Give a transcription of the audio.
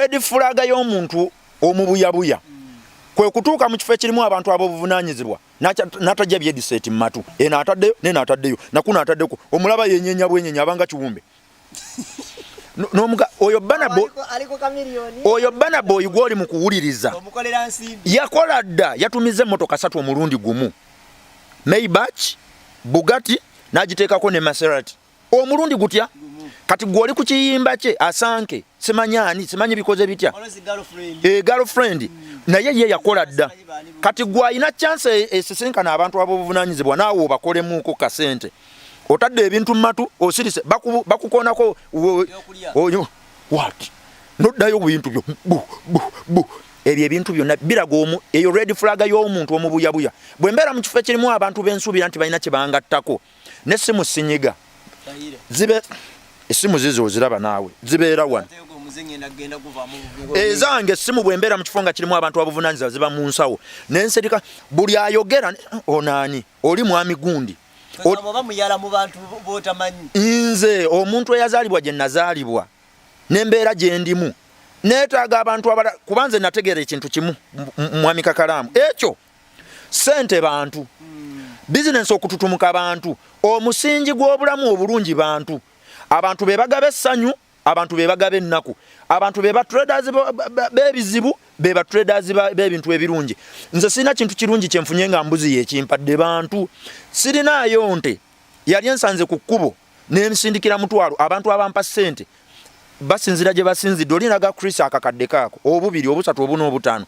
red flag y'omuntu omubuyabuya kwe kutuuka mu kifo ekirimu abantu ab'obuvunaanyizibwa n'atajja byediseeti mu matu eno ataddeyo neno ataddeyo nakuno ataddeko omulaba yenyenya bwenyenya abanga kiwumbe oyo Burna Boy gw'oli mu kuwuliriza yakola dda yatumiza emmotoka 3 omulundi gumu Maybach Bugatti n'agiteekako ne Maserati omulundi gutya kati gw'oli ku kiyimba kye asanke simanyi bikoze bitya girlfriend naye ye yakola dda kati gw'alina chance esisinkana abantu ab'obuvunaanyizibwa naawe obakolemuuko kasente otadde ebintu mu matu osirise bakukoonako oyo what noddayo bintu byo ebyo ebintu byonna biraga eyo red flag y'omuntu omubuyabuya bwe mbeera mu kifo ekirimu abantu b'ensuubira nti balina kye bangattako n'essimu sinyiga essimu zizo oziraba naawe zibeera wano ezange essimu bwe mbeera mu kifo nga kirimu abantu abavunaanyizibwa ziba mu nsawo n'enserika buli ayogera onaani oli mwami gundi nze omuntu eyazaalibwa gye nazaalibwa n'embeera gye ndimu neetaaga abantu abalala kuba nze nategeera ekintu kimu mwami Kakalaamu ekyo ssente bantu bizinensi okututumuka bantu omusingi gw'obulamu obulungi bantu abantu be bagaba essanyu abantu be bagaba ennaku abantu be batraders b'ebizibu be batraders b'ebintu ebirungi nze sirina kintu kirungi kyenfunye nga mbuzi yekimpadde bantu sirinaayo nte yali ensanze ku kkubo n'emisindikira mutwalo abantu abampa ssente basinzira gye basinzidde olinaga Chris akakadde kaako obubiri obusatu obuna obutaano